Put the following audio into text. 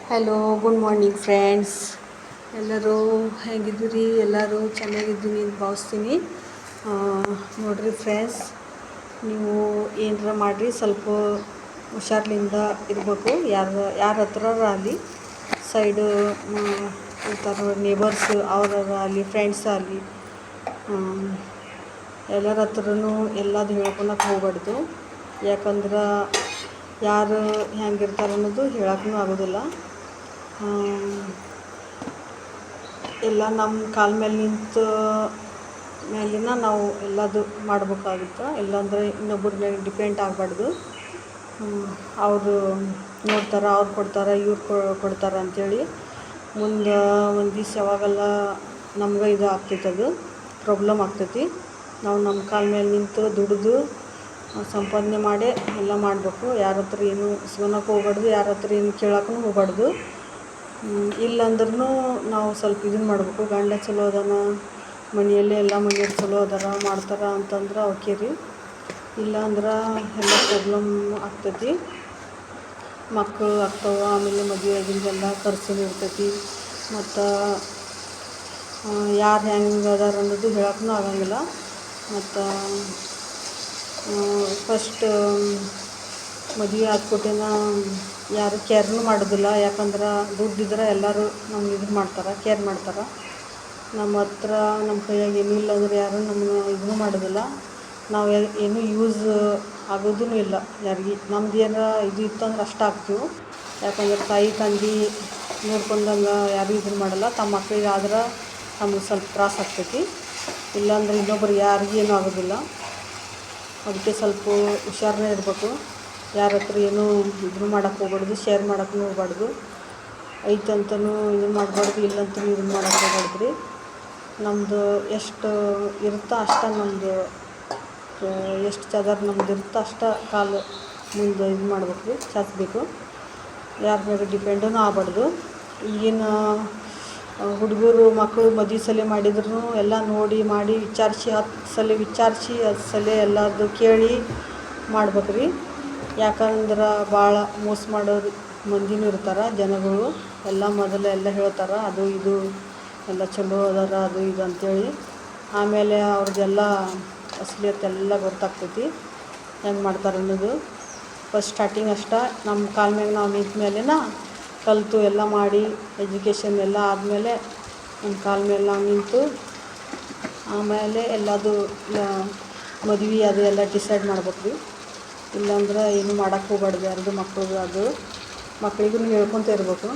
Hello, good morning friends. ಎಲ್ಲರೂ ಹೇಗಿದ್ದೀರಿ? ಎಲ್ಲರೂ ಚೆನ್ನಾಗಿದ್ದೀನಿ ಅಂತ ಭಾವಿಸ್ತೀನಿ. ನೋಡಿರಿ ಫ್ರೆಂಡ್ಸ್, ನೀವು ಏನರ ಮಾಡಿರಿ, ಸ್ವಲ್ಪ ಹುಷಾರ್ಲಿಂದ ಇರಬೇಕು. ಯಾರ ಹತ್ರ ಆಗಲಿ, ಸೈಡು ಇರ್ತಾರೆ ನೇಬರ್ಸ್, ಅವರ ಆಗಲಿ, ಫ್ರೆಂಡ್ಸ್ ಆಗಲಿ, ಎಲ್ಲರ ಹತ್ರನೂ ಎಲ್ಲದು ಹೇಳ್ಕೊಳಕ್ಕೆ ಹೋಗ್ಬಾರ್ದು. ಯಾಕಂದ್ರೆ ಯಾರು ಹೆಂಗಿರ್ತಾರೆ ಅನ್ನೋದು ಹೇಳಕ್ಕೂ ಆಗೋದಿಲ್ಲ. ಎಲ್ಲ ನಮ್ಮ ಕಾಲ ಮೇಲೆ ನಿಂತ ಮೇಲಿನ ನಾವು ಎಲ್ಲದು ಮಾಡಬೇಕಾಗುತ್ತೆ. ಇಲ್ಲಾಂದರೆ ಇನ್ನೊಬ್ಬರ ಮೇಲೆ ಡಿಪೆಂಡ್ ಆಗಬಾರ್ದು. ಅವರು ನೋಡ್ತಾರೆ, ಅವ್ರು ಕೊಡ್ತಾರೆ, ಇವ್ರು ಕೊಡ್ತಾರೆ ಅಂಥೇಳಿ ಮುಂದೆ ಒಂದು ದಿವ್ಸ ಯಾವಾಗೆಲ್ಲ ನಮ್ಗೆ ಇದು ಆಗ್ತೈತೆ, ಅದು ಪ್ರಾಬ್ಲಮ್ ಆಗ್ತೈತಿ. ನಾವು ನಮ್ಮ ಕಾಲ ಮೇಲೆ ನಿಂತು ದುಡಿದು ಸಂಪಾದನೆ ಮಾಡಿ ಎಲ್ಲ ಮಾಡಬೇಕು. ಯಾರ ಹತ್ರ ಏನು ಇಸ್ಕೊಳಕ್ಕೆ ಹೋಗ್ಬಾರ್ದು, ಯಾರ ಹತ್ರ ಏನು ಕೇಳಕ್ಕೂ ಹೋಗ್ಬಾರ್ದು. ಇಲ್ಲಾಂದ್ರೂ ನಾವು ಸ್ವಲ್ಪ ಇದನ್ನು ಮಾಡಬೇಕು. ಗಂಡ ಚಲೋ ಅದಾನ, ಮನೆಯಲ್ಲಿ ಎಲ್ಲ ಮನೆಯವ್ರು ಚಲೋ ಅದಾರ, ಮಾಡ್ತಾರೆ ಅಂತಂದ್ರೆ ಓಕೆ ರೀ. ಇಲ್ಲಾಂದ್ರೆ ಎಲ್ಲ ಪ್ರಾಬ್ಲಮ್ ಆಗ್ತೈತಿ. ಮಕ್ಕಳು ಆಗ್ತಾವೆ, ಆಮೇಲೆ ಮದುವೆ ಆಗಿಂದೆಲ್ಲ ಖರ್ಚು ಇರ್ತೈತಿ. ಮತ್ತು ಯಾರು ಹೆಂಗೆ ಅದಾರ ಅನ್ನೋದು ಹೇಳಕ್ಕೂ ಆಗಂಗಿಲ್ಲ. ಮತ್ತು ಫಸ್ಟ್ ಮದುವೆ ಆದ್ಕೊಟ್ಟೇನ ಯಾರು ಕೇರ್ನೂ ಮಾಡೋದಿಲ್ಲ. ಯಾಕಂದ್ರೆ ದುಡ್ಡಿದ್ರೆ ಎಲ್ಲರೂ ನಮ್ಗೆ ಇದು ಮಾಡ್ತಾರೆ, ಕೇರ್ ಮಾಡ್ತಾರೆ. ನಮ್ಮ ಹತ್ರ ನಮ್ಮ ಕೈಯಾಗ ಏನೂ ಇಲ್ಲ ಅಂದ್ರೆ ಯಾರೂ ನಮ್ಮನ್ನ ಇದೂ ಮಾಡೋದಿಲ್ಲ. ನಾವು ಏನೂ ಯೂಸ್ ಆಗೋದೂ ಇಲ್ಲ ಯಾರಿಗೆ. ನಮ್ದು ಏನಾರ ಇದು ಇತ್ತಂದ್ರೆ ಅಷ್ಟು ಆಗ್ತೀವಿ. ಯಾಕಂದ್ರೆ ತಾಯಿ ತಂದೆ ನೋಡ್ಕೊಂಡಂಗೆ ಯಾರೂ ಇದನ್ನು ಮಾಡಲ್ಲ. ತಮ್ಮ ಮಕ್ಳಿಗೆ ಆದ್ರೆ ನಮ್ಗೆ ಸ್ವಲ್ಪ ತ್ರಾಸು ಆಗ್ತೈತಿ. ಇಲ್ಲಾಂದ್ರೆ ಇನ್ನೊಬ್ರಿಗೆ ಯಾರಿಗೇನೂ ಆಗೋದಿಲ್ಲ. ಅದಕ್ಕೆ ಸ್ವಲ್ಪ ಹುಷಾರೇ ಇರಬೇಕು. ಯಾರ ಹತ್ರ ಏನೂ ಇದನ್ನು ಮಾಡೋಕ್ಕೆ ಹೋಗ್ಬಾರ್ದು, ಶೇರ್ ಮಾಡೋಕ್ಕೂ ಹೋಗ್ಬಾರ್ದು. ಐತಂತನೂ ಇದನ್ನು ಮಾಡಬಾರ್ದು, ಇಲ್ಲಂತನೂ ಇದನ್ನು ಮಾಡೋಕ್ಕೆ ಹೋಗ್ಬಾರ್ದು ರೀ. ನಮ್ಮದು ಎಷ್ಟು ಇರುತ್ತೋ ಅಷ್ಟು ನಮ್ಮದು ಎಷ್ಟು ಚಾದರ್ ನಮ್ದು ಇರುತ್ತೋ ಅಷ್ಟು ಕಾಲು ಮುಂದೆ ಇದು ಮಾಡ್ಬೇಕು ರೀ, ಚಾಚಬೇಕು. ಯಾರ ಮೇಲೆ ಡಿಪೆಂಡೂ ಆಗಬಾರ್ದು. ಈಗಿನ ಹುಡುಗರು ಮಕ್ಕಳು ಮದುವೆ ಸಲ ಮಾಡಿದ್ರು ಎಲ್ಲ ನೋಡಿ ಮಾಡಿ ವಿಚಾರಿಸಿ 10 ಸಲ ವಿಚಾರಿಸಿ 10 ಸಲ ಎಲ್ಲದು ಕೇಳಿ ಮಾಡ್ಬೇಕು ರೀ. ಯಾಕಂದ್ರೆ ಭಾಳ ಮೋಸ ಮಾಡೋರು ಮಂದಿನೂ ಇರ್ತಾರೆ, ಜನಗಳು ಎಲ್ಲ ಮೊದಲು ಎಲ್ಲ ಹೇಳ್ತಾರೆ ಅದು ಇದು ಎಲ್ಲ ಚಲೋ ಅದಾರ ಅದು ಇದು ಅಂಥೇಳಿ. ಆಮೇಲೆ ಅವ್ರದ್ದೆಲ್ಲ ಅಸಲಿಯತ್ತೆಲ್ಲ ಗೊತ್ತಾಗ್ತೈತಿ, ಹೆಂಗೆ ಮಾಡ್ತಾರೆ ಅನ್ನೋದು. ಫಸ್ಟ್ ಸ್ಟಾರ್ಟಿಂಗ್ ಅಷ್ಟೇ ನಮ್ಮ ಕಾಲ ಮ್ಯಾಗ ನಾವು ನಿಂತ ಮೇಲೆನ ಕಲಿತು ಎಲ್ಲ ಮಾಡಿ ಎಜುಕೇಷನ್ ಎಲ್ಲ ಆದಮೇಲೆ ನಮ್ಮ ಕಾಲ ಮೇಲೆ ನಾವು ನಿಂತು ಆಮೇಲೆ ಎಲ್ಲದು ಮದುವೆ ಅದು ಎಲ್ಲ ಡಿಸೈಡ್ ಮಾಡ್ಬೇಕು ರೀ. ಇಲ್ಲಾಂದ್ರೆ ಏನೂ ಮಾಡೋಕ್ಕೆ ಹೋಗ್ಬಾರ್ದು. ಯಾರ್ದು ಮಕ್ಳಿಗೆ ಅದು ಮಕ್ಳಿಗೂ ಹೇಳ್ಕೊತ ಇರಬೇಕು.